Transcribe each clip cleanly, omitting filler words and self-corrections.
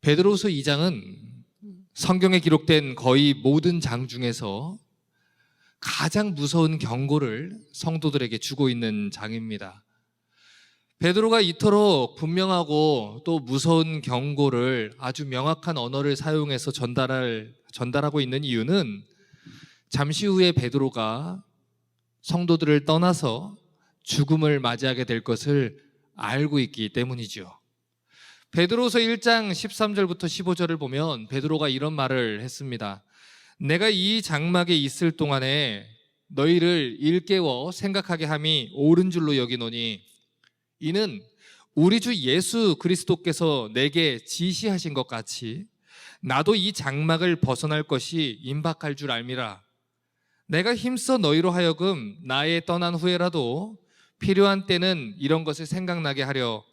베드로후서 2장은 성경에 기록된 거의 모든 장 중에서 가장 무서운 경고를 성도들에게 주고 있는 장입니다. 베드로가 이토록 분명하고 또 무서운 경고를 아주 명확한 언어를 사용해서 전달하고 있는 이유는 잠시 후에 베드로가 성도들을 떠나서 죽음을 맞이하게 될 것을 알고 있기 때문이죠. 베드로서 1장 13절부터 15절을 보면 베드로가 이런 말을 했습니다. 내가 이 장막에 있을 동안에 너희를 일깨워 생각하게 함이 옳은 줄로 여기노니 이는 우리 주 예수 그리스도께서 내게 지시하신 것 같이 나도 이 장막을 벗어날 것이 임박할 줄 알미라. 내가 힘써 너희로 하여금 나의 떠난 후에라도 필요한 때는 이런 것을 생각나게 하려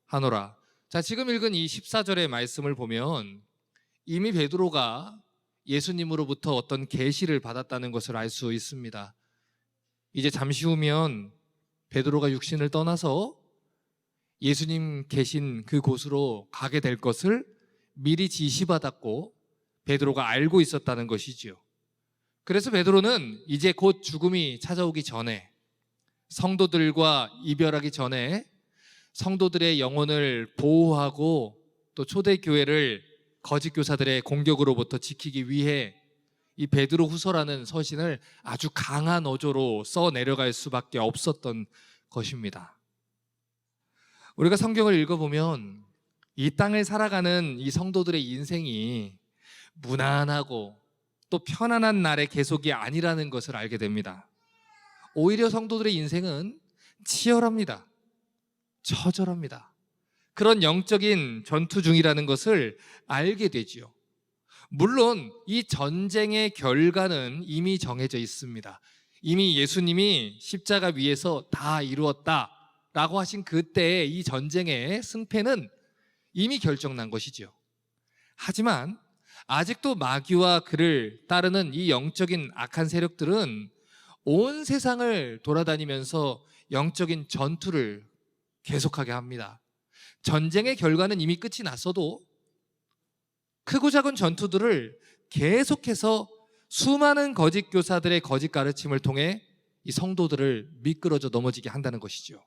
하노라. 자, 지금 읽은 이 14절의 말씀을 보면 이미 베드로가 예수님으로부터 어떤 계시를 받았다는 것을 알 수 있습니다. 이제 잠시 후면 베드로가 육신을 떠나서 예수님 계신 그곳으로 가게 될 것을 미리 지시받았고 베드로가 알고 있었다는 것이지요. 그래서 베드로는 이제 곧 죽음이 찾아오기 전에, 성도들과 이별하기 전에 성도들의 영혼을 보호하고 또 초대교회를 거짓 교사들의 공격으로부터 지키기 위해 이 베드로 후서라는 서신을 아주 강한 어조로 써 내려갈 수밖에 없었던 것입니다. 우리가 성경을 읽어보면 이 땅을 살아가는 이 성도들의 인생이 무난하고 또 편안한 날의 계속이 아니라는 것을 알게 됩니다. 오히려 성도들의 인생은 치열합니다. 처절합니다. 그런 영적인 전투 중이라는 것을 알게 되지요. 물론 이 전쟁의 결과는 이미 정해져 있습니다. 이미 예수님이 십자가 위에서 다 이루었다라고 하신 그때의 이 전쟁의 승패는 이미 결정난 것이죠. 하지만 아직도 마귀와 그를 따르는 이 영적인 악한 세력들은 온 세상을 돌아다니면서 영적인 전투를 계속하게 합니다. 전쟁의 결과는 이미 끝이 났어도 크고 작은 전투들을 계속해서 수많은 거짓 교사들의 거짓 가르침을 통해 이 성도들을 미끄러져 넘어지게 한다는 것이죠.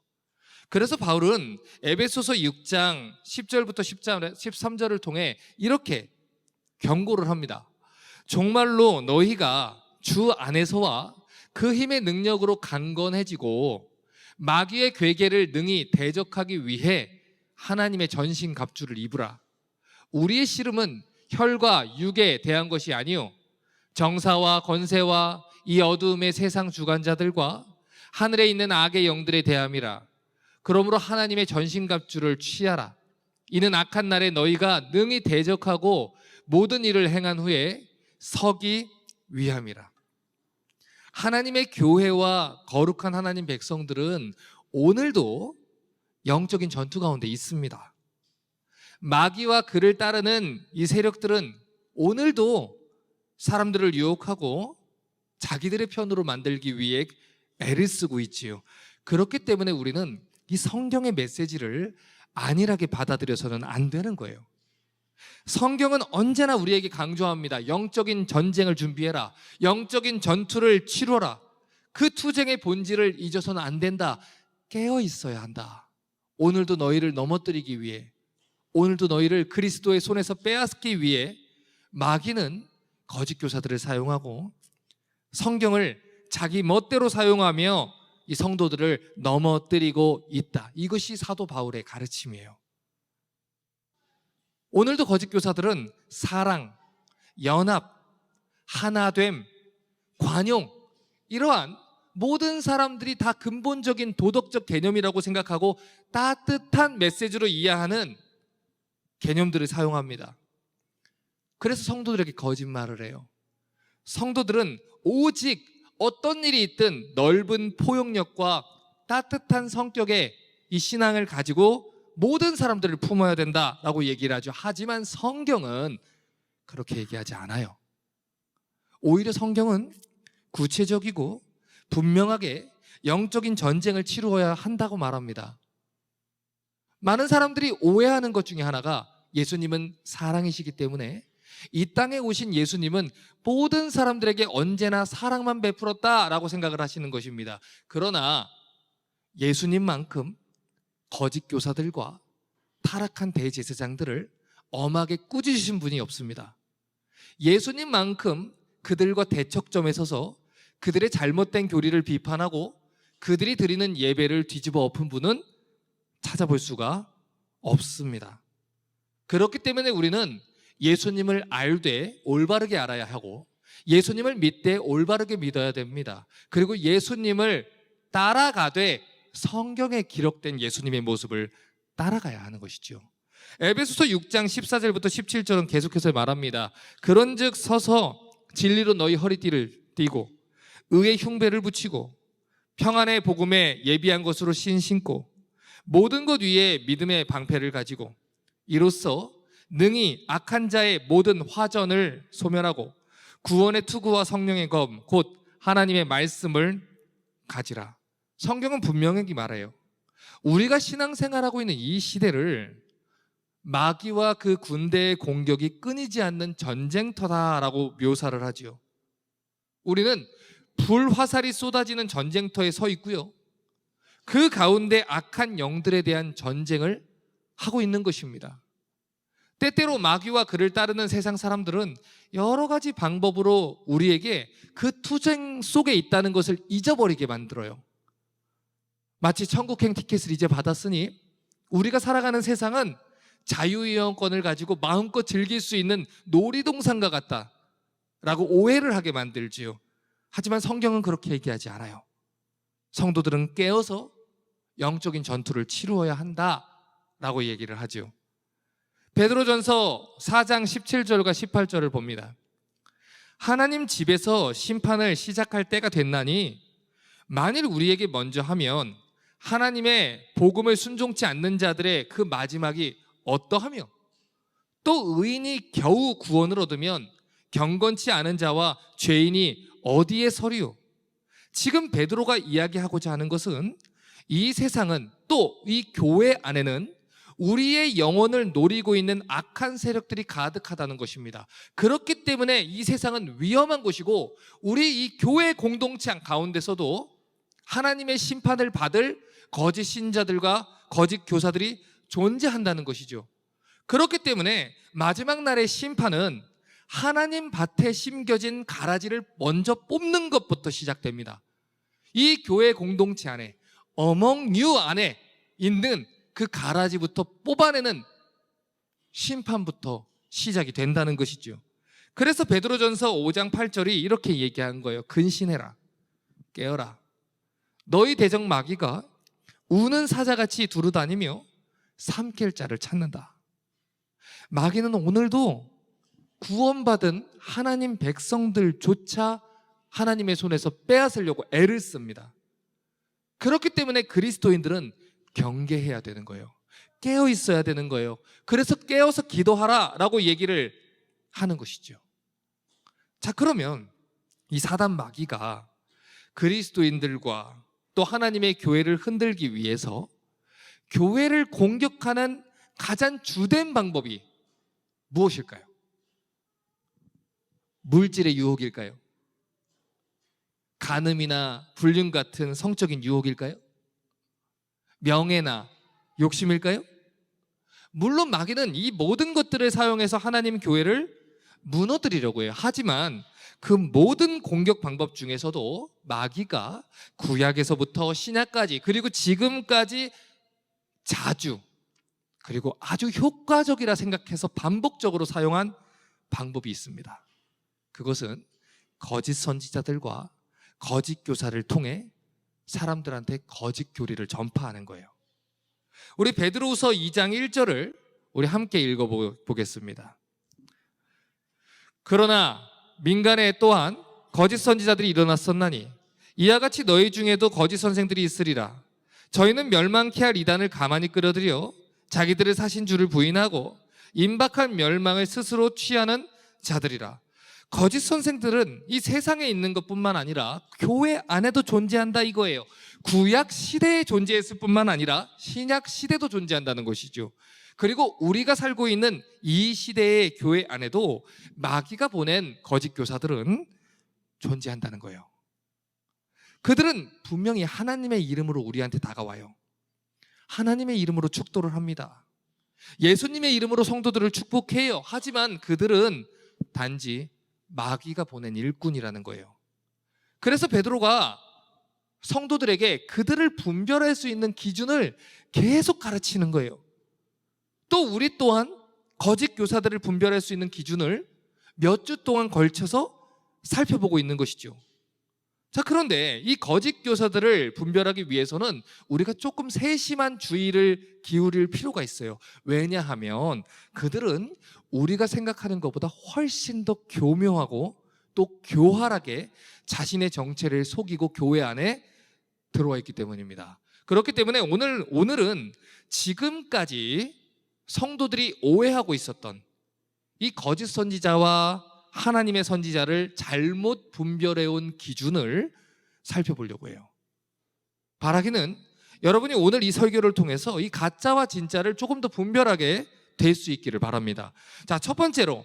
그래서 바울은 에베소서 6장 10절부터 13절을 통해 이렇게 경고를 합니다. 정말로 너희가 주 안에서와 그 힘의 능력으로 강건해지고 마귀의 괴계를 능히 대적하기 위해 하나님의 전신 갑주를 입으라. 우리의 씨름은 혈과 육에 대한 것이 아니요 정사와 권세와 이 어두움의 세상 주관자들과 하늘에 있는 악의 영들에 대함이라. 그러므로 하나님의 전신 갑주를 취하라. 이는 악한 날에 너희가 능히 대적하고 모든 일을 행한 후에 서기 위함이라. 하나님의 교회와 거룩한 하나님 백성들은 오늘도 영적인 전투 가운데 있습니다. 마귀와 그를 따르는 이 세력들은 오늘도 사람들을 유혹하고 자기들의 편으로 만들기 위해 애를 쓰고 있지요. 그렇기 때문에 우리는 이 성경의 메시지를 안일하게 받아들여서는 안 되는 거예요. 성경은 언제나 우리에게 강조합니다. 영적인 전쟁을 준비해라. 영적인 전투를 치러라. 그 투쟁의 본질을 잊어서는 안 된다. 깨어 있어야 한다. 오늘도 너희를 넘어뜨리기 위해, 오늘도 너희를 그리스도의 손에서 빼앗기 위해 마귀는 거짓 교사들을 사용하고 성경을 자기 멋대로 사용하며 이 성도들을 넘어뜨리고 있다. 이것이 사도 바울의 가르침이에요. 오늘도 거짓 교사들은 사랑, 연합, 하나됨, 관용, 이러한 모든 사람들이 다 근본적인 도덕적 개념이라고 생각하고 따뜻한 메시지로 이해하는 개념들을 사용합니다. 그래서 성도들에게 거짓말을 해요. 성도들은 오직 어떤 일이 있든 넓은 포용력과 따뜻한 성격의 이 신앙을 가지고 모든 사람들을 품어야 된다라고 얘기를 하죠. 하지만 성경은 그렇게 얘기하지 않아요. 오히려 성경은 구체적이고 분명하게 영적인 전쟁을 치루어야 한다고 말합니다. 많은 사람들이 오해하는 것 중에 하나가 예수님은 사랑이시기 때문에 이 땅에 오신 예수님은 모든 사람들에게 언제나 사랑만 베풀었다라고 생각을 하시는 것입니다. 그러나 예수님만큼 거짓 교사들과 타락한 대제사장들을 엄하게 꾸짖으신 분이 없습니다. 예수님만큼 그들과 대척점에 서서 그들의 잘못된 교리를 비판하고 그들이 드리는 예배를 뒤집어 엎은 분은 찾아볼 수가 없습니다. 그렇기 때문에 우리는 예수님을 알되 올바르게 알아야 하고 예수님을 믿되 올바르게 믿어야 됩니다. 그리고 예수님을 따라가되 성경에 기록된 예수님의 모습을 따라가야 하는 것이죠. 에베소서 6장 14절부터 17절은 계속해서 말합니다. 그런즉 서서 진리로 너희 허리띠를 띠고 의의 흉배를 붙이고 평안의 복음에 예비한 것으로 신고 모든 것 위에 믿음의 방패를 가지고 이로써 능히 악한 자의 모든 화전을 소멸하고 구원의 투구와 성령의 검 곧 하나님의 말씀을 가지라. 성경은 분명히 말해요. 우리가 신앙생활하고 있는 이 시대를 마귀와 그 군대의 공격이 끊이지 않는 전쟁터다라고 묘사를 하지요. 우리는 불화살이 쏟아지는 전쟁터에 서 있고요. 그 가운데 악한 영들에 대한 전쟁을 하고 있는 것입니다. 때때로 마귀와 그를 따르는 세상 사람들은 여러 가지 방법으로 우리에게 그 투쟁 속에 있다는 것을 잊어버리게 만들어요. 마치 천국행 티켓을 이제 받았으니 우리가 살아가는 세상은 자유이용권을 가지고 마음껏 즐길 수 있는 놀이동산과 같다라고 오해를 하게 만들지요. 하지만 성경은 그렇게 얘기하지 않아요. 성도들은 깨어서 영적인 전투를 치루어야 한다라고 얘기를 하죠. 베드로전서 4장 17절과 18절을 봅니다. 하나님 집에서 심판을 시작할 때가 됐나니 만일 우리에게 먼저 하면 하나님의 복음을 순종치 않는 자들의 그 마지막이 어떠하며 또 의인이 겨우 구원을 얻으면 경건치 않은 자와 죄인이 어디에 서리요? 지금 베드로가 이야기하고자 하는 것은 이 세상은 또 이 교회 안에는 우리의 영혼을 노리고 있는 악한 세력들이 가득하다는 것입니다. 그렇기 때문에 이 세상은 위험한 곳이고 우리 이 교회 공동체 가운데서도 하나님의 심판을 받을 거짓 신자들과 거짓 교사들이 존재한다는 것이죠. 그렇기 때문에 마지막 날의 심판은 하나님 밭에 심겨진 가라지를 먼저 뽑는 것부터 시작됩니다. 이 교회 공동체 안에 Among you 안에 있는 그 가라지부터 뽑아내는 심판부터 시작이 된다는 것이죠. 그래서 베드로전서 5장 8절이 이렇게 얘기한 거예요. 근신해라, 깨어라. 너희 대적 마귀가 우는 사자같이 두루다니며 삼킬 자를 찾는다. 마귀는 오늘도 구원받은 하나님 백성들조차 하나님의 손에서 빼앗으려고 애를 씁니다. 그렇기 때문에 그리스도인들은 경계해야 되는 거예요. 깨어 있어야 되는 거예요. 그래서 깨어서 기도하라라고 얘기를 하는 것이죠. 자, 그러면 이 사단 마귀가 그리스도인들과 또 하나님의 교회를 흔들기 위해서 교회를 공격하는 가장 주된 방법이 무엇일까요? 물질의 유혹일까요? 간음이나 불륜 같은 성적인 유혹일까요? 명예나 욕심일까요? 물론 마귀는 이 모든 것들을 사용해서 하나님 교회를 무너뜨리려고 해요. 하지만 그 모든 공격 방법 중에서도 마귀가 구약에서부터 신약까지 그리고 지금까지 자주 그리고 아주 효과적이라 생각해서 반복적으로 사용한 방법이 있습니다. 그것은 거짓 선지자들과 거짓 교사를 통해 사람들한테 거짓 교리를 전파하는 거예요. 우리 베드로후서 2장 1절을 우리 함께 읽어보겠습니다. 그러나 민간에 또한 거짓 선지자들이 일어났었나니 이와 같이 너희 중에도 거짓 선생들이 있으리라. 저희는 멸망케 할 이단을 가만히 끌어들여 자기들의 사신 줄을 부인하고 임박한 멸망을 스스로 취하는 자들이라. 거짓 선생들은 이 세상에 있는 것뿐만 아니라 교회 안에도 존재한다 이거예요. 구약 시대에 존재했을 뿐만 아니라 신약 시대도 존재한다는 것이죠. 그리고 우리가 살고 있는 이 시대의 교회 안에도 마귀가 보낸 거짓 교사들은 존재한다는 거예요. 그들은 분명히 하나님의 이름으로 우리한테 다가와요. 하나님의 이름으로 축도를 합니다. 예수님의 이름으로 성도들을 축복해요. 하지만 그들은 단지 마귀가 보낸 일꾼이라는 거예요. 그래서 베드로가 성도들에게 그들을 분별할 수 있는 기준을 계속 가르치는 거예요. 또 우리 또한 거짓 교사들을 분별할 수 있는 기준을 몇 주 동안 걸쳐서 살펴보고 있는 것이죠. 자, 그런데 이 거짓 교사들을 분별하기 위해서는 우리가 조금 세심한 주의를 기울일 필요가 있어요. 왜냐하면 그들은 우리가 생각하는 것보다 훨씬 더 교묘하고 또 교활하게 자신의 정체를 속이고 교회 안에 들어와 있기 때문입니다. 그렇기 때문에 오늘은 지금까지 성도들이 오해하고 있었던 이 거짓 선지자와 하나님의 선지자를 잘못 분별해온 기준을 살펴보려고 해요. 바라기는 여러분이 오늘 이 설교를 통해서 이 가짜와 진짜를 조금 더 분별하게 될 수 있기를 바랍니다. 자, 첫 번째로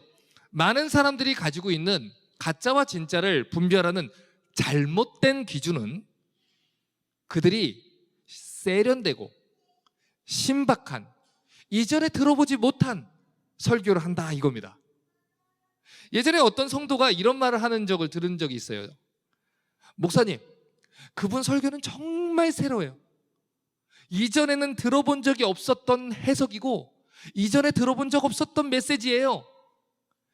많은 사람들이 가지고 있는 가짜와 진짜를 분별하는 잘못된 기준은 그들이 세련되고 신박한, 이전에 들어보지 못한 설교를 한다 이겁니다. 예전에 어떤 성도가 이런 말을 하는 적을 들은 적이 있어요. 목사님, 그분 설교는 정말 새로워요. 이전에는 들어본 적이 없었던 해석이고 이전에 들어본 적 없었던 메시지예요.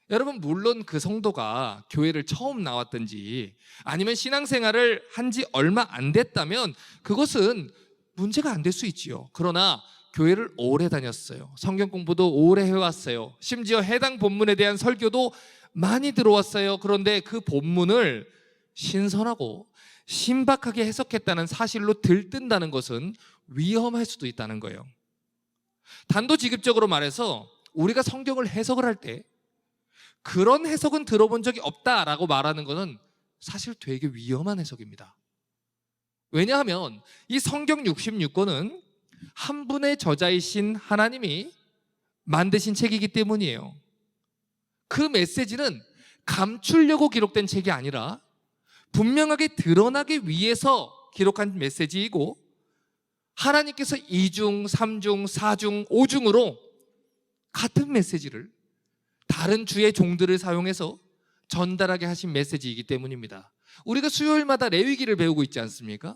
여러분, 물론 그 성도가 교회를 처음 나왔든지 아니면 신앙생활을 한 지 얼마 안 됐다면 그것은 문제가 안 될 수 있지요. 그러나 교회를 오래 다녔어요. 성경 공부도 오래 해왔어요. 심지어 해당 본문에 대한 설교도 많이 들어왔어요. 그런데 그 본문을 신선하고 신박하게 해석했다는 사실로 들뜬다는 것은 위험할 수도 있다는 거예요. 단도직입적으로 말해서 우리가 성경을 해석을 할 때 그런 해석은 들어본 적이 없다라고 말하는 것은 사실 되게 위험한 해석입니다. 왜냐하면 이 성경 66권은 한 분의 저자이신 하나님이 만드신 책이기 때문이에요. 그 메시지는 감추려고 기록된 책이 아니라 분명하게 드러나기 위해서 기록한 메시지이고 하나님께서 2중, 3중, 4중, 5중으로 같은 메시지를 다른 주의 종들을 사용해서 전달하게 하신 메시지이기 때문입니다. 우리가 수요일마다 레위기를 배우고 있지 않습니까?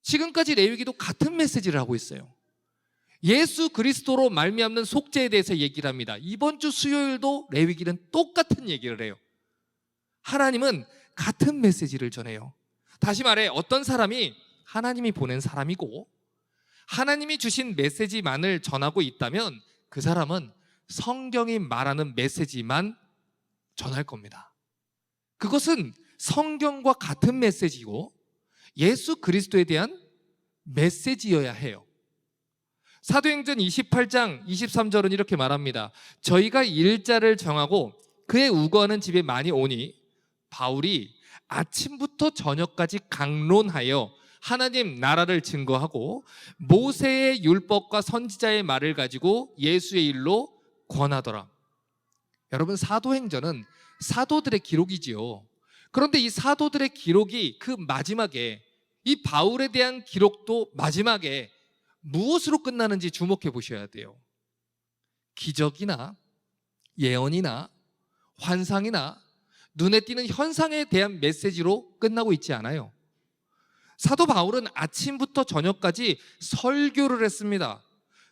지금까지 레위기도 같은 메시지를 하고 있어요. 예수 그리스도로 말미암는 속죄에 대해서 얘기를 합니다. 이번 주 수요일도 레위기는 똑같은 얘기를 해요. 하나님은 같은 메시지를 전해요. 다시 말해 어떤 사람이 하나님이 보낸 사람이고 하나님이 주신 메시지만을 전하고 있다면 그 사람은 성경이 말하는 메시지만 전할 겁니다. 그것은 성경과 같은 메시지고 예수 그리스도에 대한 메시지여야 해요. 사도행전 28장 23절은 이렇게 말합니다. 저희가 일자를 정하고 그의 우거하는 집에 많이 오니 바울이 아침부터 저녁까지 강론하여 하나님 나라를 증거하고 모세의 율법과 선지자의 말을 가지고 예수의 일로 권하더라. 여러분, 사도행전은 사도들의 기록이지요. 그런데 이 사도들의 기록이 그 마지막에 이 바울에 대한 기록도 마지막에 무엇으로 끝나는지 주목해 보셔야 돼요. 기적이나 예언이나 환상이나 눈에 띄는 현상에 대한 메시지로 끝나고 있지 않아요. 사도 바울은 아침부터 저녁까지 설교를 했습니다.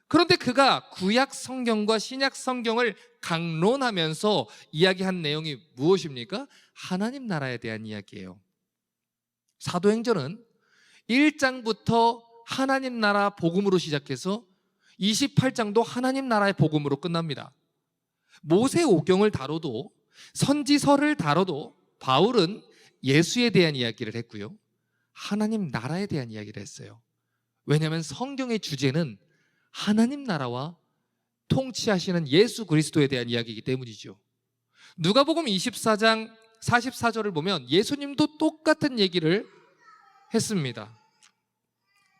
그런데 그가 구약 성경과 신약 성경을 강론하면서 이야기한 내용이 무엇입니까? 하나님 나라에 대한 이야기예요. 사도행전은 1장부터 하나님 나라 복음으로 시작해서 28장도 하나님 나라의 복음으로 끝납니다. 모세오경을 다뤄도 선지서를 다뤄도 바울은 예수에 대한 이야기를 했고요. 하나님 나라에 대한 이야기를 했어요. 왜냐하면 성경의 주제는 하나님 나라와 통치하시는 예수 그리스도에 대한 이야기이기 때문이죠. 누가복음 24장 44절을 보면 예수님도 똑같은 얘기를 했습니다.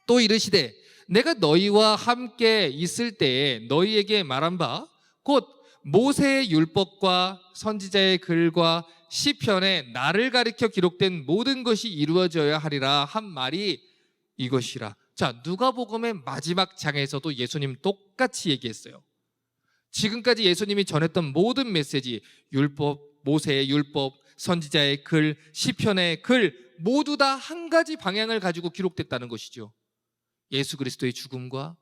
또 이르시되 내가 너희와 함께 있을 때에 너희에게 말한 바 곧 모세의 율법과 선지자의 글과 시편에 나를 가리켜 기록된 모든 것이 이루어져야 하리라 한 말이 이것이라. 자, 누가복음의 마지막 장에서도 예수님 똑같이 얘기했어요. 지금까지 예수님이 전했던 모든 메시지, 율법, 모세의 율법, 선지자의 글, 시편의 글 모두 다 한 가지 방향을 가지고 기록됐다는 것이죠. 예수 그리스도의 죽음과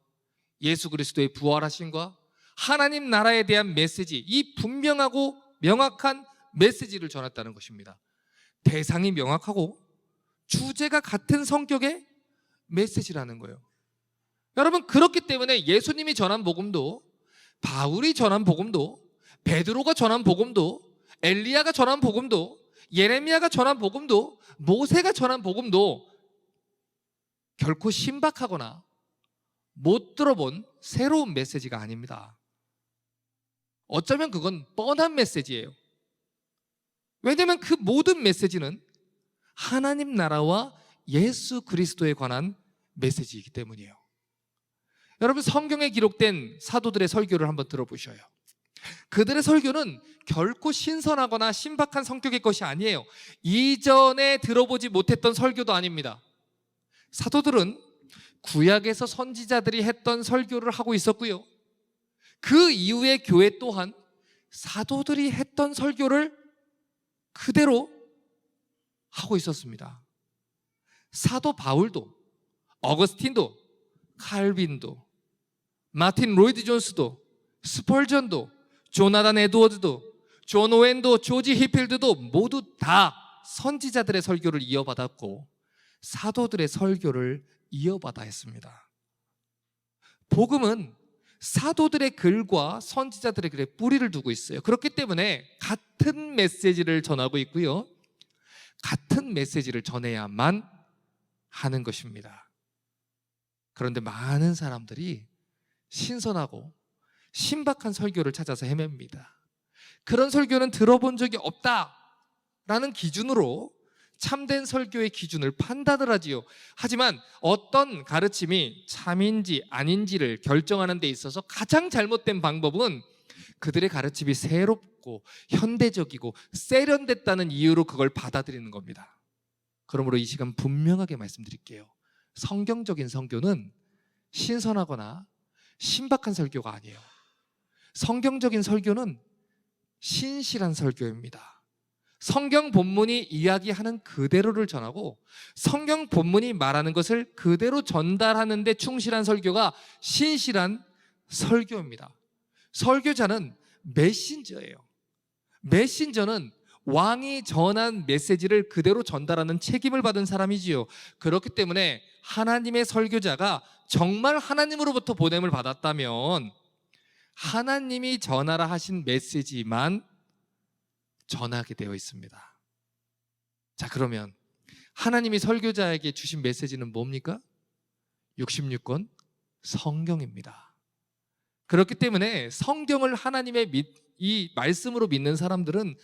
예수 그리스도의 부활하심과 하나님 나라에 대한 메시지, 이 분명하고 명확한 메시지를 전했다는 것입니다. 대상이 명확하고 주제가 같은 성격의 메시지라는 거예요. 여러분, 그렇기 때문에 예수님이 전한 복음도, 바울이 전한 복음도, 베드로가 전한 복음도, 엘리야가 전한 복음도, 예레미야가 전한 복음도, 모세가 전한 복음도 결코 신박하거나 못 들어본 새로운 메시지가 아닙니다. 어쩌면 그건 뻔한 메시지예요. 왜냐하면 그 모든 메시지는 하나님 나라와 예수 그리스도에 관한 메시지이기 때문이에요. 여러분, 성경에 기록된 사도들의 설교를 한번 들어보셔요. 그들의 설교는 결코 신선하거나 신박한 성격의 것이 아니에요. 이전에 들어보지 못했던 설교도 아닙니다. 사도들은 구약에서 선지자들이 했던 설교를 하고 있었고요, 그 이후의 교회 또한 사도들이 했던 설교를 그대로 하고 있었습니다. 사도 바울도, 어거스틴도, 칼빈도, 마틴 로이드 존스도, 스펄전도, 조나단 에드워즈도, 존 오웬도, 조지 히필드도 모두 다 선지자들의 설교를 이어받았고 사도들의 설교를 이어받아 했습니다. 복음은 사도들의 글과 선지자들의 글에 뿌리를 두고 있어요. 그렇기 때문에 같은 메시지를 전하고 있고요, 같은 메시지를 전해야만 하는 것입니다. 그런데 많은 사람들이 신선하고 신박한 설교를 찾아서 헤맵니다. 그런 설교는 들어본 적이 없다라는 기준으로 참된 설교의 기준을 판단을 하지요. 하지만 어떤 가르침이 참인지 아닌지를 결정하는 데 있어서 가장 잘못된 방법은 그들의 가르침이 새롭고 현대적이고 세련됐다는 이유로 그걸 받아들이는 겁니다. 그러므로 이 시간 분명하게 말씀드릴게요. 성경적인 설교는 신선하거나 신박한 설교가 아니에요. 성경적인 설교는 신실한 설교입니다. 성경 본문이 이야기하는 그대로를 전하고 성경 본문이 말하는 것을 그대로 전달하는 데 충실한 설교가 신실한 설교입니다. 설교자는 메신저예요. 메신저는 왕이 전한 메시지를 그대로 전달하는 책임을 받은 사람이지요. 그렇기 때문에 하나님의 설교자가 정말 하나님으로부터 보냄을 받았다면 하나님이 전하라 하신 메시지만 전하게 되어 있습니다. 자, 그러면 하나님이 설교자에게 주신 메시지는 뭡니까? 66권 성경입니다. 그렇기 때문에 성경을 하나님의 이 말씀으로 믿는 사람들은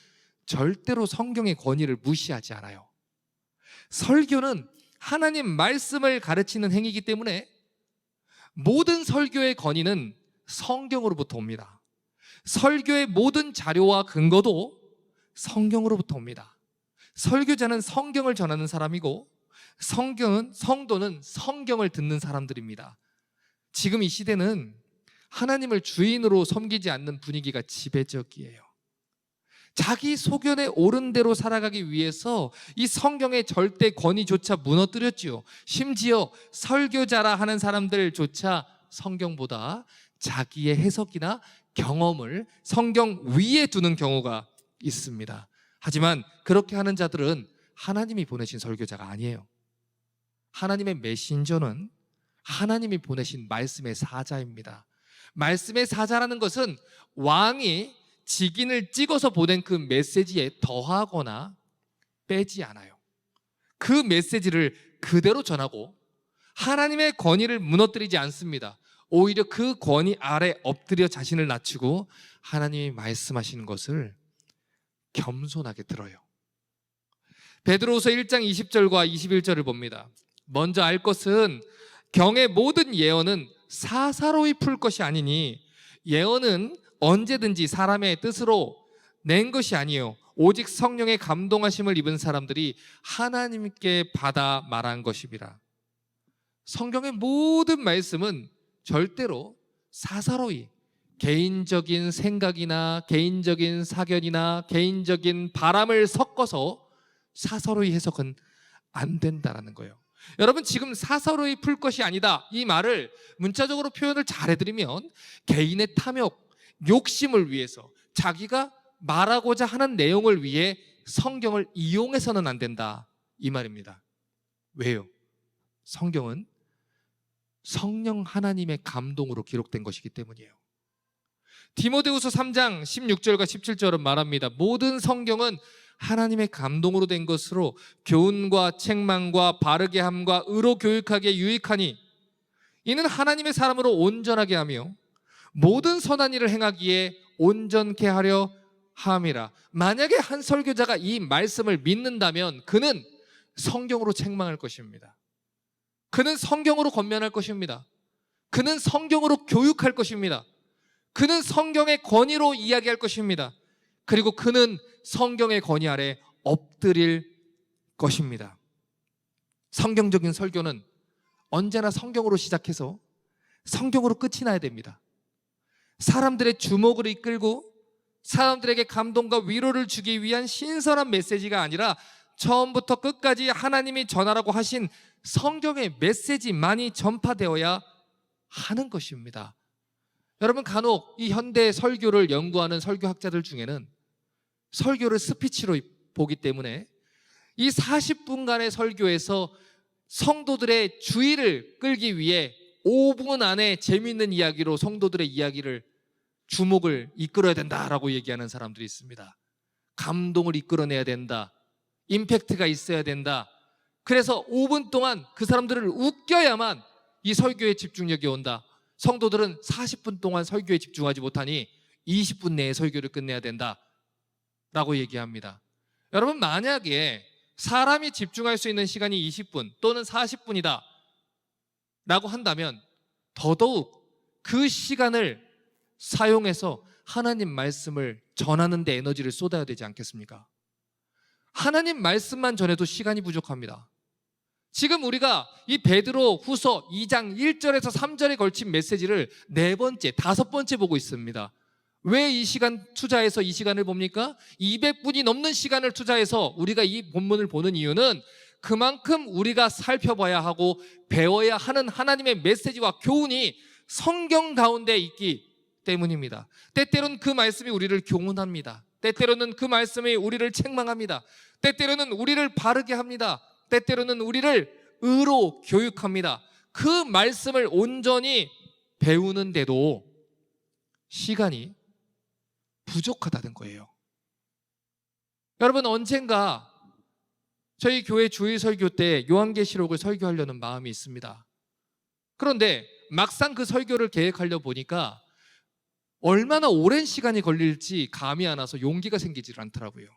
절대로 성경의 권위를 무시하지 않아요. 설교는 하나님 말씀을 가르치는 행위이기 때문에 모든 설교의 권위는 성경으로부터 옵니다. 설교의 모든 자료와 근거도 성경으로부터 옵니다. 설교자는 성경을 전하는 사람이고 성도는 성경을 듣는 사람들입니다. 지금 이 시대는 하나님을 주인으로 섬기지 않는 분위기가 지배적이에요. 자기 소견에 옳은 대로 살아가기 위해서 이 성경의 절대 권위조차 무너뜨렸지요. 심지어 설교자라 하는 사람들조차 성경보다 자기의 해석이나 경험을 성경 위에 두는 경우가 있습니다. 하지만 그렇게 하는 자들은 하나님이 보내신 설교자가 아니에요. 하나님의 메신저는 하나님이 보내신 말씀의 사자입니다. 말씀의 사자라는 것은 왕이 직인을 찍어서 보낸 그 메시지에 더하거나 빼지 않아요. 그 메시지를 그대로 전하고 하나님의 권위를 무너뜨리지 않습니다. 오히려 그 권위 아래 엎드려 자신을 낮추고 하나님이 말씀하시는 것을 겸손하게 들어요. 베드로후서 1장 20절과 21절을 봅니다. 먼저 알 것은 경의 모든 예언은 사사로이 풀 것이 아니니 예언은 언제든지 사람의 뜻으로 낸 것이 아니요 오직 성령의 감동하심을 입은 사람들이 하나님께 받아 말한 것입니다. 성경의 모든 말씀은 절대로 사사로이 개인적인 생각이나 개인적인 사견이나 개인적인 바람을 섞어서 사사로이 해석은 안 된다는 거예요. 여러분, 지금 사사로이 풀 것이 아니다, 이 말을 문자적으로 표현을 잘 해드리면 개인의 탐욕, 욕심을 위해서 자기가 말하고자 하는 내용을 위해 성경을 이용해서는 안 된다, 이 말입니다. 왜요? 성경은 성령 하나님의 감동으로 기록된 것이기 때문이에요. 디모데후서 3장 16절과 17절은 말합니다. 모든 성경은 하나님의 감동으로 된 것으로 교훈과 책망과 바르게 함과 의로 교육하기에 유익하니 이는 하나님의 사람으로 온전하게 하며 모든 선한 일을 행하기에 온전케 하려 함이라. 만약에 한 설교자가 이 말씀을 믿는다면 그는 성경으로 책망할 것입니다. 그는 성경으로 권면할 것입니다. 그는 성경으로 교육할 것입니다. 그는 성경의 권위로 이야기할 것입니다. 그리고 그는 성경의 권위 아래 엎드릴 것입니다. 성경적인 설교는 언제나 성경으로 시작해서 성경으로 끝이 나야 됩니다. 사람들의 주목을 이끌고 사람들에게 감동과 위로를 주기 위한 신선한 메시지가 아니라 처음부터 끝까지 하나님이 전하라고 하신 성경의 메시지만이 전파되어야 하는 것입니다. 여러분, 간혹 이 현대 설교를 연구하는 설교학자들 중에는 설교를 스피치로 보기 때문에 이 40분간의 설교에서 성도들의 주의를 끌기 위해 5분 안에 재미있는 이야기로 성도들의 이야기를 주목을 이끌어야 된다라고 얘기하는 사람들이 있습니다. 감동을 이끌어내야 된다, 임팩트가 있어야 된다. 그래서 5분 동안 그 사람들을 웃겨야만 이 설교에 집중력이 온다. 성도들은 40분 동안 설교에 집중하지 못하니 20분 내에 설교를 끝내야 된다 라고 얘기합니다. 여러분, 만약에 사람이 집중할 수 있는 시간이 20분 또는 40분이다 라고 한다면 더더욱 그 시간을 사용해서 하나님 말씀을 전하는 데 에너지를 쏟아야 되지 않겠습니까? 하나님 말씀만 전해도 시간이 부족합니다. 지금 우리가 이 베드로 후서 2장 1절에서 3절에 걸친 메시지를 4번째, 5번째 보고 있습니다. 왜 이 시간 투자해서 이 시간을 봅니까? 200분이 넘는 시간을 투자해서 우리가 이 본문을 보는 이유는 그만큼 우리가 살펴봐야 하고 배워야 하는 하나님의 메시지와 교훈이 성경 가운데 있기 때문입니다. 때때로는 그 말씀이 우리를 교훈합니다. 때때로는 그 말씀이 우리를 책망합니다. 때때로는 우리를 바르게 합니다. 때때로는 우리를 의로 교육합니다. 그 말씀을 온전히 배우는데도 시간이 부족하다는 거예요. 여러분, 언젠가 저희 교회 주일 설교 때 요한계시록을 설교하려는 마음이 있습니다. 그런데 막상 그 설교를 계획하려 보니까 얼마나 오랜 시간이 걸릴지 감이 안 와서 용기가 생기질 않더라고요.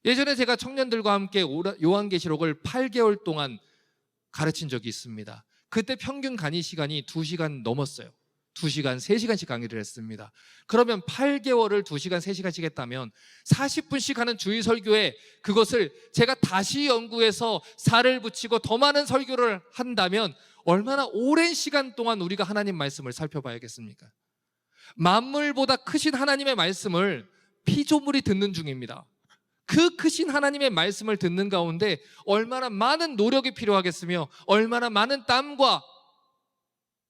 예전에 제가 청년들과 함께 요한계시록을 8개월 동안 가르친 적이 있습니다. 그때 평균 강의 시간이 2시간 넘었어요. 2시간, 3시간씩 강의를 했습니다. 그러면 8개월을 2시간, 3시간씩 했다면 40분씩 하는 주일 설교에 그것을 제가 다시 연구해서 살을 붙이고 더 많은 설교를 한다면 얼마나 오랜 시간 동안 우리가 하나님 말씀을 살펴봐야겠습니까? 만물보다 크신 하나님의 말씀을 피조물이 듣는 중입니다. 그 크신 하나님의 말씀을 듣는 가운데 얼마나 많은 노력이 필요하겠으며 얼마나 많은 땀과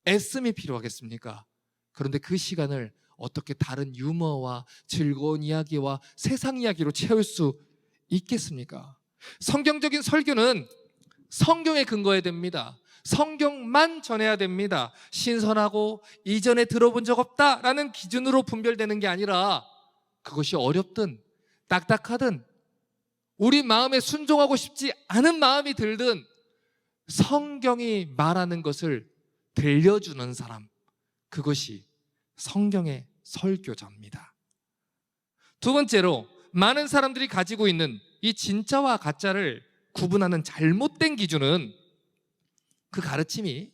애씀이 필요하겠습니까? 그런데 그 시간을 어떻게 다른 유머와 즐거운 이야기와 세상 이야기로 채울 수 있겠습니까? 성경적인 설교는 성경에 근거해야 됩니다. 성경만 전해야 됩니다. 신선하고 이전에 들어본 적 없다라는 기준으로 분별되는 게 아니라 그것이 어렵든 딱딱하든 우리 마음에 순종하고 싶지 않은 마음이 들든 성경이 말하는 것을 들려주는 사람, 그것이 성경의 설교자입니다. 두 번째로, 많은 사람들이 가지고 있는 이 진짜와 가짜를 구분하는 잘못된 기준은 그 가르침이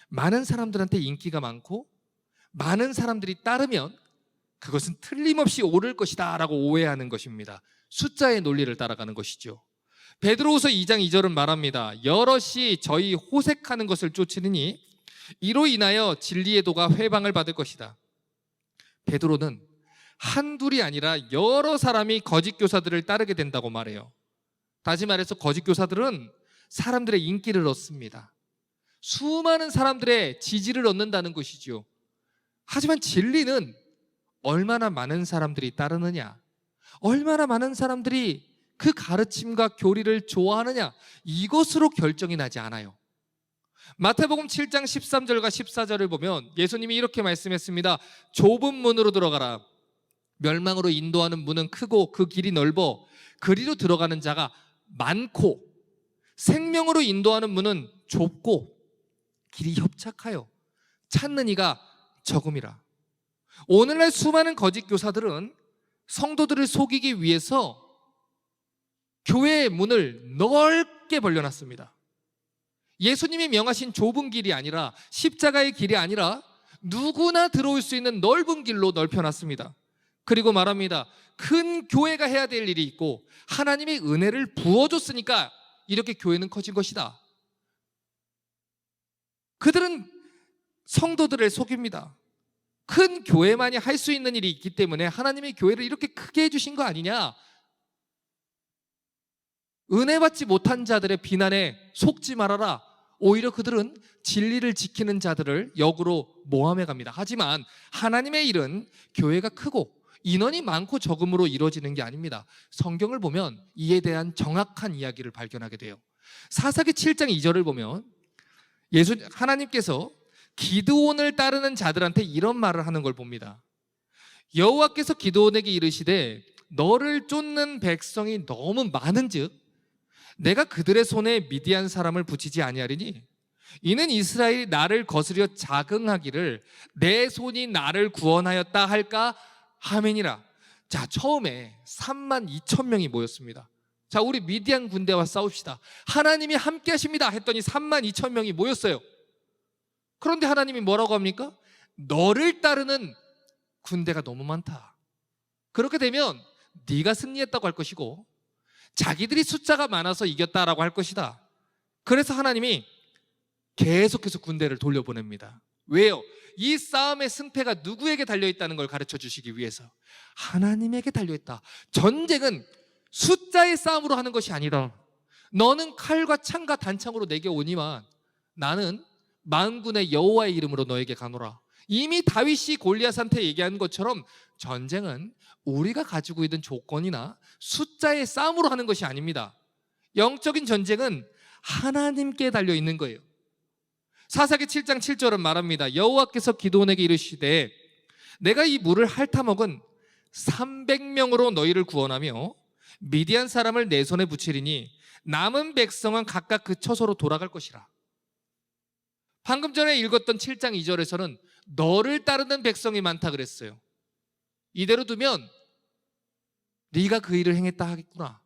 많은 사람들한테 인기가 많고 많은 사람들이 따르면 그것은 틀림없이 옳을 것이다 라고 오해하는 것입니다. 숫자의 논리를 따라가는 것이죠. 베드로후서 2장 2절은 말합니다. 여럿이 저희 호색하는 것을 쫓으니 이로 인하여 진리의 도가 회방을 받을 것이다. 베드로는 한둘이 아니라 여러 사람이 거짓 교사들을 따르게 된다고 말해요. 다시 말해서 거짓 교사들은 사람들의 인기를 얻습니다. 수많은 사람들의 지지를 얻는다는 것이죠. 하지만 진리는 얼마나 많은 사람들이 따르느냐, 얼마나 많은 사람들이 그 가르침과 교리를 좋아하느냐, 이것으로 결정이 나지 않아요. 마태복음 7장 13절과 14절을 보면 예수님이 이렇게 말씀했습니다. 좁은 문으로 들어가라. 멸망으로 인도하는 문은 크고 그 길이 넓어 그리로 들어가는 자가 많고, 생명으로 인도하는 문은 좁고 길이 협착하여 찾는 이가 적음이라. 오늘날 수많은 거짓 교사들은 성도들을 속이기 위해서 교회의 문을 넓게 벌려놨습니다. 예수님이 명하신 좁은 길이 아니라, 십자가의 길이 아니라 누구나 들어올 수 있는 넓은 길로 넓혀놨습니다. 그리고 말합니다. 큰 교회가 해야 될 일이 있고 하나님이 은혜를 부어줬으니까 이렇게 교회는 커진 것이다. 그들은 성도들을 속입니다. 큰 교회만이 할 수 있는 일이 있기 때문에 하나님의 교회를 이렇게 크게 해주신 거 아니냐, 은혜 받지 못한 자들의 비난에 속지 말아라. 오히려 그들은 진리를 지키는 자들을 역으로 모함해 갑니다. 하지만 하나님의 일은 교회가 크고 인원이 많고 적음으로 이루어지는 게 아닙니다. 성경을 보면 이에 대한 정확한 이야기를 발견하게 돼요. 사사기 7장 2절을 보면 하나님께서 기드온을 따르는 자들한테 이런 말을 하는 걸 봅니다. 여호와께서 기드온에게 이르시되 너를 쫓는 백성이 너무 많은즉 내가 그들의 손에 미디안 사람을 붙이지 아니하리니 이는 이스라엘이 나를 거스려 자긍하기를 내 손이 나를 구원하였다 할까 하매니라. 자, 처음에 3만 2천 명이 모였습니다. 자, 우리 미디안 군대와 싸웁시다. 하나님이 함께 하십니다 했더니 3만 2천 명이 모였어요. 그런데 하나님이 뭐라고 합니까? 너를 따르는 군대가 너무 많다. 그렇게 되면 네가 승리했다고 할 것이고 자기들이 숫자가 많아서 이겼다라고 할 것이다. 그래서 하나님이 계속해서 군대를 돌려보냅니다. 왜요? 이 싸움의 승패가 누구에게 달려있다는 걸 가르쳐 주시기 위해서. 하나님에게 달려있다. 전쟁은 숫자의 싸움으로 하는 것이 아니다. 너는 칼과 창과 단창으로 내게 오니만 나는 만군의 여호와의 이름으로 너에게 가노라. 이미 다윗이 골리앗한테 얘기한 것처럼 전쟁은 우리가 가지고 있는 조건이나 숫자의 싸움으로 하는 것이 아닙니다. 영적인 전쟁은 하나님께 달려있는 거예요. 사사기 7장 7절은 말합니다. 여호와께서 기드온에게 이르시되 내가 이 물을 핥아먹은 300명으로 너희를 구원하며 미디안 사람을 내 손에 붙이리니 남은 백성은 각각 그 처소로 돌아갈 것이라. 방금 전에 읽었던 7장 2절에서는 너를 따르는 백성이 많다 그랬어요. 이대로 두면 네가 그 일을 행했다 하겠구나.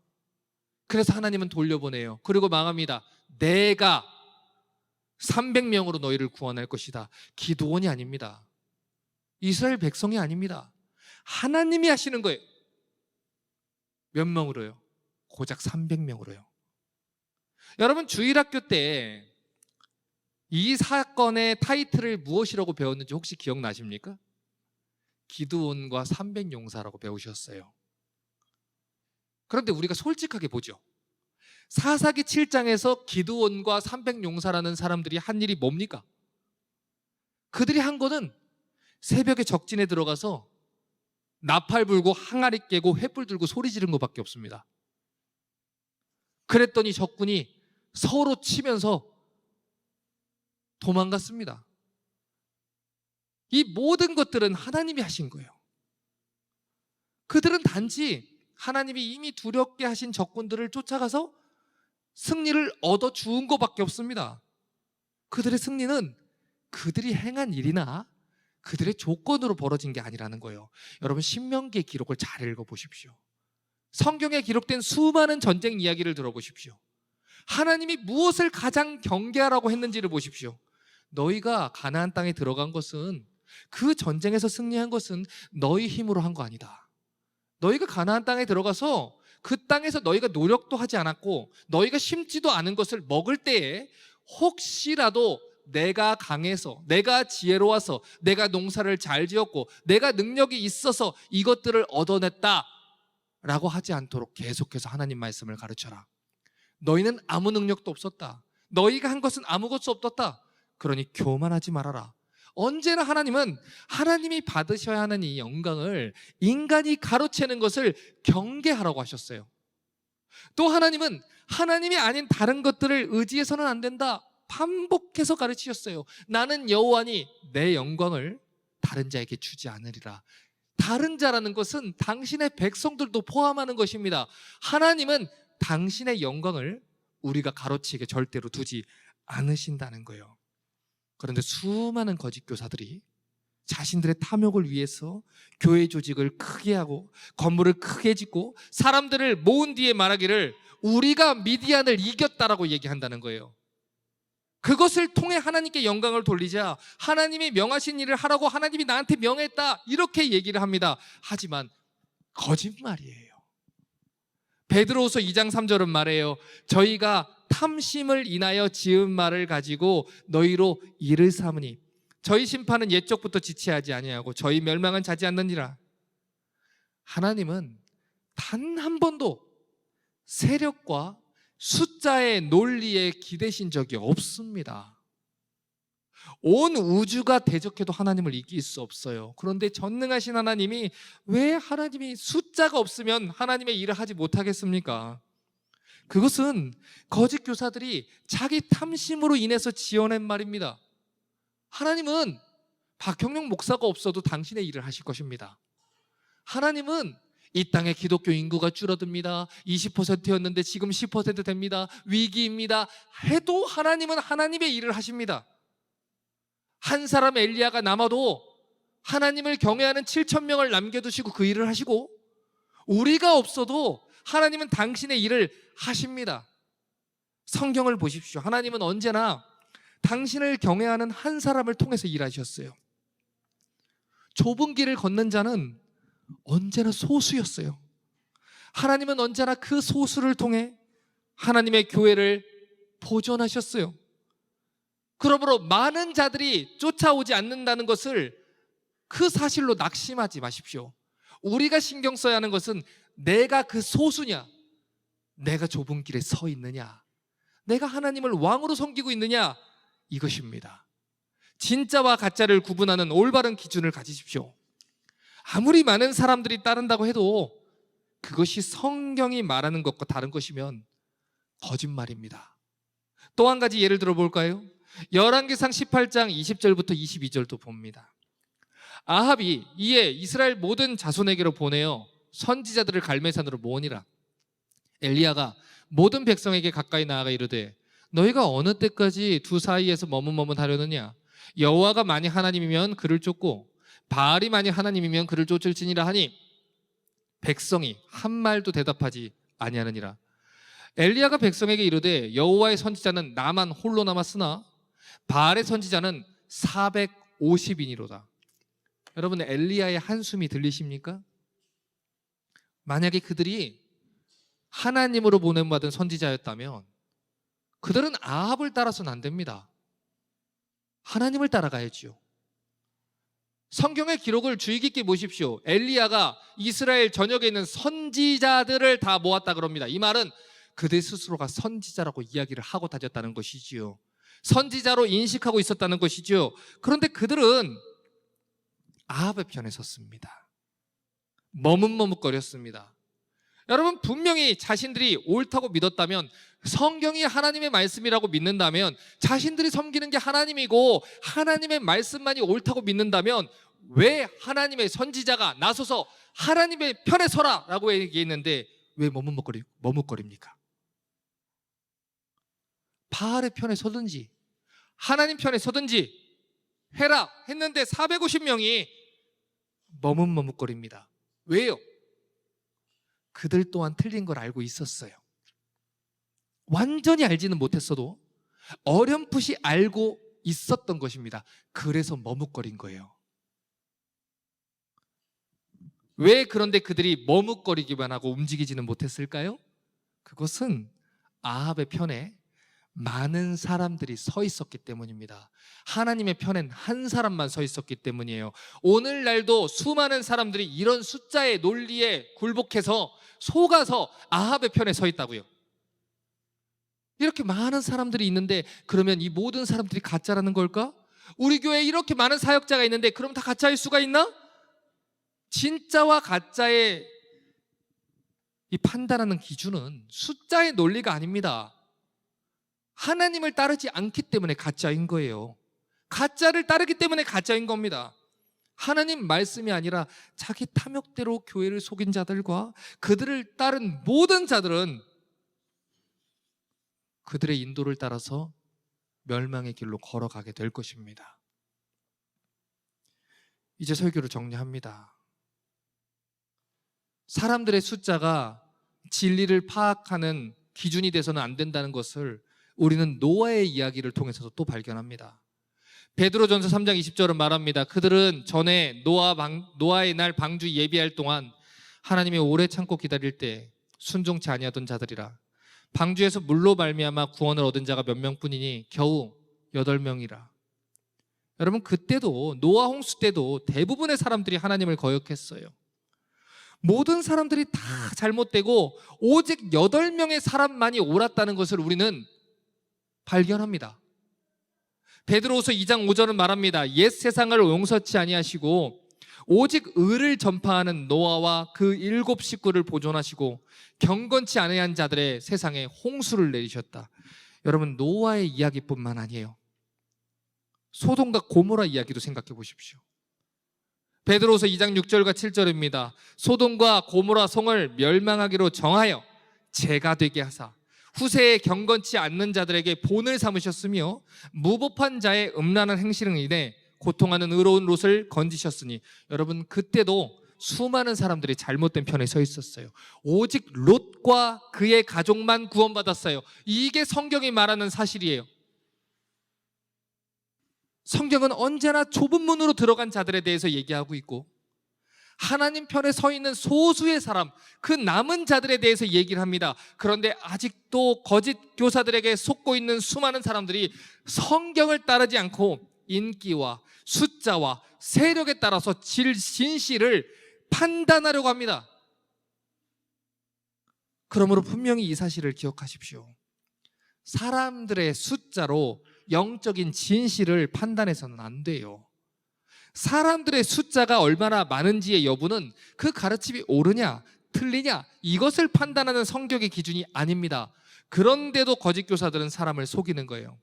그래서 하나님은 돌려보내요. 그리고 망합니다. 내가 300명으로 너희를 구원할 것이다. 기드온이 아닙니다. 이스라엘 백성이 아닙니다. 하나님이 하시는 거예요. 몇 명으로요? 고작 300명으로요. 여러분, 주일학교 때 이 사건의 타이틀을 무엇이라고 배웠는지 혹시 기억나십니까? 기드온과 300용사라고 배우셨어요. 그런데 우리가 솔직하게 보죠. 사사기 7장에서 기드온과 300용사라는 사람들이 한 일이 뭡니까? 그들이 한 거는 새벽에 적진에 들어가서 나팔 불고 항아리 깨고 횃불 들고 소리 지른 것밖에 없습니다. 그랬더니 적군이 서로 치면서 도망갔습니다. 이 모든 것들은 하나님이 하신 거예요. 그들은 단지 하나님이 이미 두렵게 하신 적군들을 쫓아가서 승리를 얻어 주은 것밖에 없습니다. 그들의 승리는 그들이 행한 일이나 그들의 조건으로 벌어진 게 아니라는 거예요. 여러분, 신명기의 기록을 잘 읽어보십시오. 성경에 기록된 수많은 전쟁 이야기를 들어보십시오. 하나님이 무엇을 가장 경계하라고 했는지를 보십시오. 너희가 가나안 땅에 들어간 것은, 그 전쟁에서 승리한 것은 너희 힘으로 한 거 아니다. 너희가 가나안 땅에 들어가서 그 땅에서 너희가 노력도 하지 않았고 너희가 심지도 않은 것을 먹을 때에 혹시라도 내가 강해서, 내가 지혜로워서, 내가 농사를 잘 지었고 내가 능력이 있어서 이것들을 얻어냈다 라고 하지 않도록 계속해서 하나님 말씀을 가르쳐라. 너희는 아무 능력도 없었다. 너희가 한 것은 아무것도 없었다. 그러니 교만하지 말아라. 언제나 하나님은 하나님이 받으셔야 하는 이 영광을 인간이 가로채는 것을 경계하라고 하셨어요. 또 하나님은 하나님이 아닌 다른 것들을 의지해서는 안 된다, 반복해서 가르치셨어요. 나는 여호와니 내 영광을 다른 자에게 주지 않으리라. 다른 자라는 것은 당신의 백성들도 포함하는 것입니다. 하나님은 당신의 영광을 우리가 가로치게 절대로 두지 않으신다는 거예요. 그런데 수많은 거짓 교사들이 자신들의 탐욕을 위해서 교회 조직을 크게 하고 건물을 크게 짓고 사람들을 모은 뒤에 말하기를 우리가 미디안을 이겼다라고 얘기한다는 거예요. 그것을 통해 하나님께 영광을 돌리자 하나님이 명하신 일을 하라고 하나님이 나한테 명했다 이렇게 얘기를 합니다. 하지만 거짓말이에요. 베드로후서 2장 3절은 말해요. 저희가 탐심을 인하여 지은 말을 가지고 너희로 이를 삼으니 저희 심판은 옛적부터 지체하지 아니하고 저희 멸망은 자지 않느니라. 하나님은 단 한 번도 세력과 숫자의 논리에 기대신 적이 없습니다. 온 우주가 대적해도 하나님을 이길 수 없어요. 그런데 전능하신 하나님이 왜 하나님이 숫자가 없으면 하나님의 일을 하지 못하겠습니까? 그것은 거짓 교사들이 자기 탐심으로 인해서 지어낸 말입니다. 하나님은 박형룡 목사가 없어도 당신의 일을 하실 것입니다. 하나님은 이 땅의 기독교 인구가 줄어듭니다. 20%였는데 지금 10% 됩니다. 위기입니다. 해도 하나님은 하나님의 일을 하십니다. 한 사람 엘리야가 남아도 하나님을 경외하는 7,000명을 남겨두시고 그 일을 하시고, 우리가 없어도 하나님은 당신의 일을 하십니다. 성경을 보십시오. 하나님은 언제나 당신을 경외하는 한 사람을 통해서 일하셨어요. 좁은 길을 걷는 자는 언제나 소수였어요. 하나님은 언제나 그 소수를 통해 하나님의 교회를 보존하셨어요. 그러므로 많은 자들이 쫓아오지 않는다는 것을 그 사실로 낙심하지 마십시오. 우리가 신경 써야 하는 것은 내가 그 소수냐, 내가 좁은 길에 서 있느냐, 내가 하나님을 왕으로 섬기고 있느냐, 이것입니다. 진짜와 가짜를 구분하는 올바른 기준을 가지십시오. 아무리 많은 사람들이 따른다고 해도 그것이 성경이 말하는 것과 다른 것이면 거짓말입니다. 또 한 가지 예를 들어 볼까요? 열왕기상 18장 20절부터 22절도 봅니다. 아합이 이에 이스라엘 모든 자손에게로 보내어 선지자들을 갈멜산으로 모으니라. 엘리야가 모든 백성에게 가까이 나아가 이르되 너희가 어느 때까지 두 사이에서 머뭇머뭇하려느냐? 여호와가 만일 하나님이면 그를 쫓고 바알이 만일 하나님이면 그를 쫓을지니라 하니 백성이 한 말도 대답하지 아니하느니라. 엘리야가 백성에게 이르되 여호와의 선지자는 나만 홀로 남았으나 바알의 선지자는 450인이로다. 여러분, 엘리야의 한숨이 들리십니까? 만약에 그들이 하나님으로 보냄받은 선지자였다면 그들은 아합을 따라서는 안 됩니다. 하나님을 따라가야지요. 성경의 기록을 주의 깊게 보십시오. 엘리야가 이스라엘 전역에 있는 선지자들을 다 모았다 그럽니다. 이 말은 그들 스스로가 선지자라고 이야기를 하고 다녔다는 것이지요. 선지자로 인식하고 있었다는 것이지요. 그런데 그들은 아합의 편에 섰습니다. 머뭇머뭇거렸습니다. 여러분, 분명히 자신들이 옳다고 믿었다면, 성경이 하나님의 말씀이라고 믿는다면, 자신들이 섬기는 게 하나님이고 하나님의 말씀만이 옳다고 믿는다면 왜 하나님의 선지자가 나서서 하나님의 편에 서라 라고 얘기했는데 왜 머뭇거립니까? 바알의 편에 서든지 하나님 편에 서든지 해라 했는데 450명이 머뭇머뭇거립니다. 왜요? 그들 또한 틀린 걸 알고 있었어요. 완전히 알지는 못했어도 어렴풋이 알고 있었던 것입니다. 그래서 머뭇거린 거예요. 왜 그런데 그들이 머뭇거리기만 하고 움직이지는 못했을까요? 그것은 아합의 편에 많은 사람들이 서 있었기 때문입니다. 하나님의 편엔 한 사람만 서 있었기 때문이에요. 오늘날도 수많은 사람들이 이런 숫자의 논리에 굴복해서 속아서 아합의 편에 서 있다고요. 이렇게 많은 사람들이 있는데 그러면 이 모든 사람들이 가짜라는 걸까? 우리 교회에 이렇게 많은 사역자가 있는데 그럼 다 가짜일 수가 있나? 진짜와 가짜의 이 판단하는 기준은 숫자의 논리가 아닙니다. 하나님을 따르지 않기 때문에 가짜인 거예요. 가짜를 따르기 때문에 가짜인 겁니다. 하나님 말씀이 아니라 자기 탐욕대로 교회를 속인 자들과 그들을 따른 모든 자들은 그들의 인도를 따라서 멸망의 길로 걸어가게 될 것입니다. 이제 설교를 정리합니다. 사람들의 숫자가 진리를 파악하는 기준이 돼서는 안 된다는 것을 우리는 노아의 이야기를 통해서도 또 발견합니다. 베드로전서 3장 20절은 말합니다. 그들은 전에 노아의 날 방주 예비할 동안 하나님의 오래 참고 기다릴 때 순종치 아니하던 자들이라. 방주에서 물로 말미암아 구원을 얻은 자가 몇 명뿐이니 겨우 8명이라. 여러분, 그때도 노아 홍수 때도 대부분의 사람들이 하나님을 거역했어요. 모든 사람들이 다 잘못되고 오직 8명의 사람만이 옳았다는 것을 우리는 발견합니다. 베드로후서 2장 5절은 말합니다. 옛 세상을 용서치 아니하시고 오직 의를 전파하는 노아와 그 7 식구를 보존하시고 경건치 아니한 자들의 세상에 홍수를 내리셨다. 여러분, 노아의 이야기뿐만 아니에요. 소돔과 고모라 이야기도 생각해 보십시오. 베드로후서 2장 6절과 7절입니다. 소돔과 고모라 성을 멸망하기로 정하여 재가 되게 하사 후세에 경건치 않는 자들에게 본을 삼으셨으며 무법한 자의 음란한 행실을 인해 고통하는 의로운 롯을 건지셨으니. 여러분, 그때도 수많은 사람들이 잘못된 편에 서 있었어요. 오직 롯과 그의 가족만 구원받았어요. 이게 성경이 말하는 사실이에요. 성경은 언제나 좁은 문으로 들어간 자들에 대해서 얘기하고 있고 하나님 편에 서 있는 소수의 사람, 그 남은 자들에 대해서 얘기를 합니다. 그런데 아직도 거짓 교사들에게 속고 있는 수많은 사람들이 성경을 따르지 않고 인기와 숫자와 세력에 따라서 진실을 판단하려고 합니다. 그러므로 분명히 이 사실을 기억하십시오. 사람들의 숫자로 영적인 진실을 판단해서는 안 돼요. 사람들의 숫자가 얼마나 많은지의 여부는 그 가르침이 옳으냐 틀리냐 이것을 판단하는 성경의 기준이 아닙니다. 그런데도 거짓 교사들은 사람을 속이는 거예요.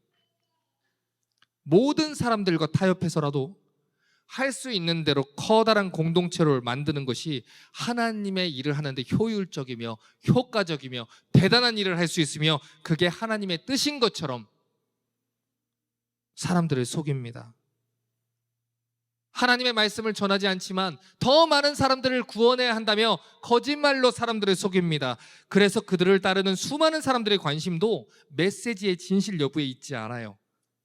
모든 사람들과 타협해서라도 할 수 있는 대로 커다란 공동체를 만드는 것이 하나님의 일을 하는데 효율적이며 효과적이며 대단한 일을 할 수 있으며 그게 하나님의 뜻인 것처럼 사람들을 속입니다. 하나님의 말씀을 전하지 않지만 더 많은 사람들을 구원해야 한다며 거짓말로 사람들을 속입니다. 그래서 그들을 따르는 수많은 사람들의 관심도 메시지의 진실 여부에 있지 않아요.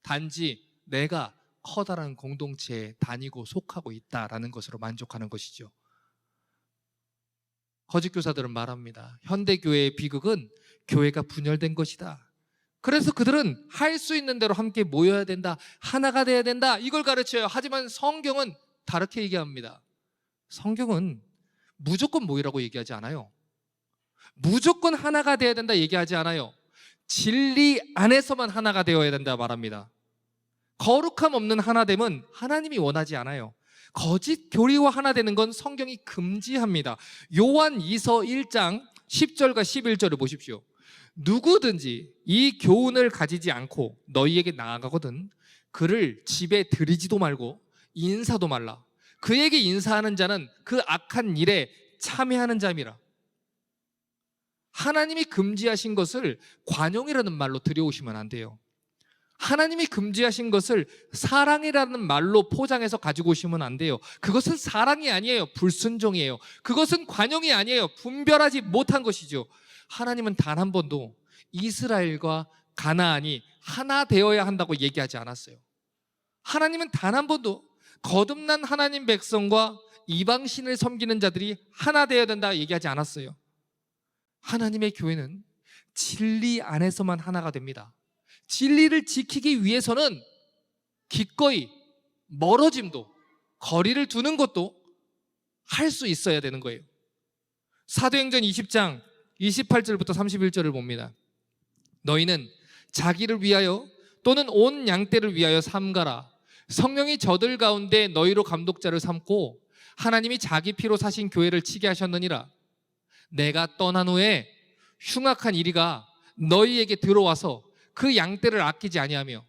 단지 내가 커다란 공동체에 다니고 속하고 있다라는 것으로 만족하는 것이죠. 거짓 교사들은 말합니다. 현대교회의 비극은 교회가 분열된 것이다. 그래서 그들은 할 수 있는 대로 함께 모여야 된다, 하나가 돼야 된다, 이걸 가르쳐요. 하지만 성경은 다르게 얘기합니다. 성경은 무조건 모이라고 얘기하지 않아요. 무조건 하나가 돼야 된다 얘기하지 않아요. 진리 안에서만 하나가 되어야 된다 말합니다. 거룩함 없는 하나됨은 하나님이 원하지 않아요. 거짓 교리와 하나 되는 건 성경이 금지합니다. 요한 2서 1장 10절과 11절을 보십시오. 누구든지 이 교훈을 가지지 않고 너희에게 나아가거든 그를 집에 들이지도 말고 인사도 말라. 그에게 인사하는 자는 그 악한 일에 참여하는 자임이라. 하나님이 금지하신 것을 관용이라는 말로 들여오시면 안 돼요. 하나님이 금지하신 것을 사랑이라는 말로 포장해서 가지고 오시면 안 돼요. 그것은 사랑이 아니에요. 불순종이에요. 그것은 관용이 아니에요. 분별하지 못한 것이죠. 하나님은 단 한 번도 이스라엘과 가나안이 하나 되어야 한다고 얘기하지 않았어요. 하나님은 단 한 번도 거듭난 하나님 백성과 이방신을 섬기는 자들이 하나 되어야 된다 얘기하지 않았어요. 하나님의 교회는 진리 안에서만 하나가 됩니다. 진리를 지키기 위해서는 기꺼이 멀어짐도, 거리를 두는 것도 할 수 있어야 되는 거예요. 사도행전 20장 28절부터 31절을 봅니다. 너희는 자기를 위하여 또는 온 양떼를 위하여 삼가라. 성령이 저들 가운데 너희로 감독자를 삼고 하나님이 자기 피로 사신 교회를 치게 하셨느니라. 내가 떠난 후에 흉악한 이리가 너희에게 들어와서 그 양떼를 아끼지 아니하며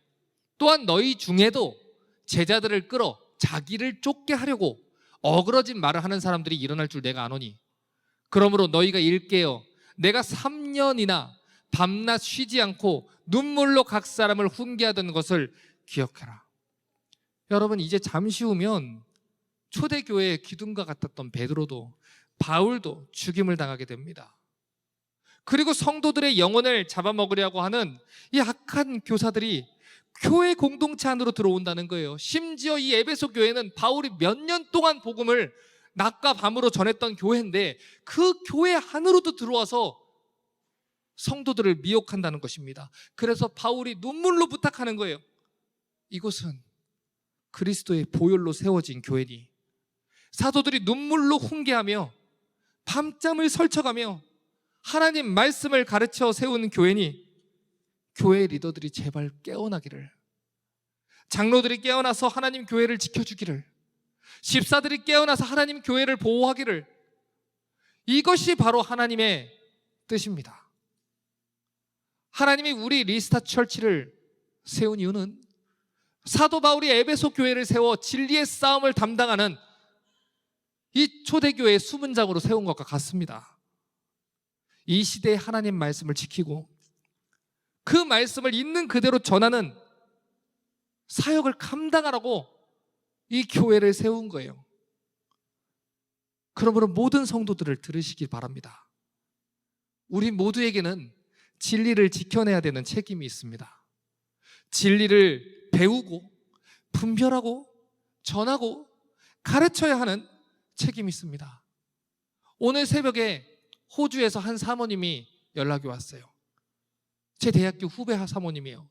또한 너희 중에도 제자들을 끌어 자기를 쫓게 하려고 어그러진 말을 하는 사람들이 일어날 줄 내가 아노니 그러므로 너희가 일깨어 내가 3년이나 밤낮 쉬지 않고 눈물로 각 사람을 훈계하던 것을 기억해라. 여러분, 이제 잠시 후면 초대교회의 기둥과 같았던 베드로도 바울도 죽임을 당하게 됩니다. 그리고 성도들의 영혼을 잡아먹으려고 하는 이 악한 교사들이 교회 공동체 안으로 들어온다는 거예요. 심지어 이 에베소 교회는 바울이 몇 년 동안 복음을 낮과 밤으로 전했던 교회인데 그 교회 안으로도 들어와서 성도들을 미혹한다는 것입니다. 그래서 바울이 눈물로 부탁하는 거예요. 이곳은 그리스도의 보혈로 세워진 교회니 사도들이 눈물로 훈계하며 밤잠을 설쳐가며 하나님 말씀을 가르쳐 세운 교회니 교회 리더들이 제발 깨어나기를, 장로들이 깨어나서 하나님 교회를 지켜주기를, 집사들이 깨어나서 하나님 교회를 보호하기를, 이것이 바로 하나님의 뜻입니다. 하나님이 우리 리스타 철치를 세운 이유는 사도 바울이 에베소 교회를 세워 진리의 싸움을 담당하는 이 초대교회의 수문장으로 세운 것과 같습니다. 이 시대의 하나님 말씀을 지키고 그 말씀을 있는 그대로 전하는 사역을 감당하라고 이 교회를 세운 거예요. 그러므로 모든 성도들을 들으시기 바랍니다. 우리 모두에게는 진리를 지켜내야 되는 책임이 있습니다. 진리를 배우고 분별하고 전하고 가르쳐야 하는 책임이 있습니다. 오늘 새벽에 호주에서 한 사모님이 연락이 왔어요. 제 대학교 후배 사모님이에요.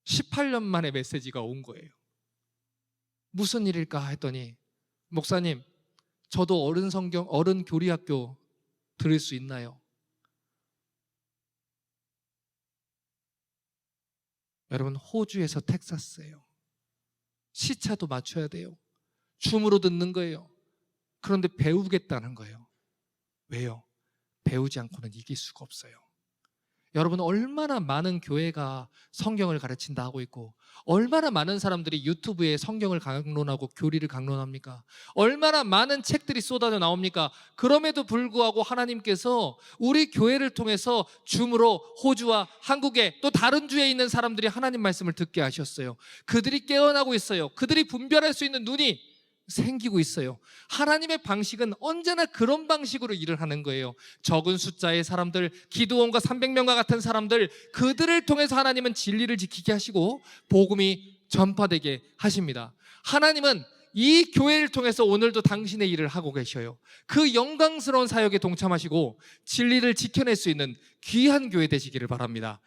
18년 만에 메시지가 온 거예요. 무슨 일일까 했더니 목사님, 저도 어른 교리학교 들을 수 있나요? 여러분, 호주에서 텍사스예요. 시차도 맞춰야 돼요. 줌으로 듣는 거예요. 그런데 배우겠다는 거예요. 왜요? 배우지 않고는 이길 수가 없어요. 여러분, 얼마나 많은 교회가 성경을 가르친다 하고 있고 얼마나 많은 사람들이 유튜브에 성경을 강론하고 교리를 강론합니까? 얼마나 많은 책들이 쏟아져 나옵니까? 그럼에도 불구하고 하나님께서 우리 교회를 통해서 줌으로 호주와 한국에 또 다른 주에 있는 사람들이 하나님 말씀을 듣게 하셨어요. 그들이 깨어나고 있어요. 그들이 분별할 수 있는 눈이 생기고 있어요. 하나님의 방식은 언제나 그런 방식으로 일을 하는 거예요. 적은 숫자의 사람들, 기드온과 300명과 같은 사람들, 그들을 통해서 하나님은 진리를 지키게 하시고 복음이 전파되게 하십니다. 하나님은 이 교회를 통해서 오늘도 당신의 일을 하고 계셔요. 그 영광스러운 사역에 동참하시고 진리를 지켜낼 수 있는 귀한 교회 되시기를 바랍니다.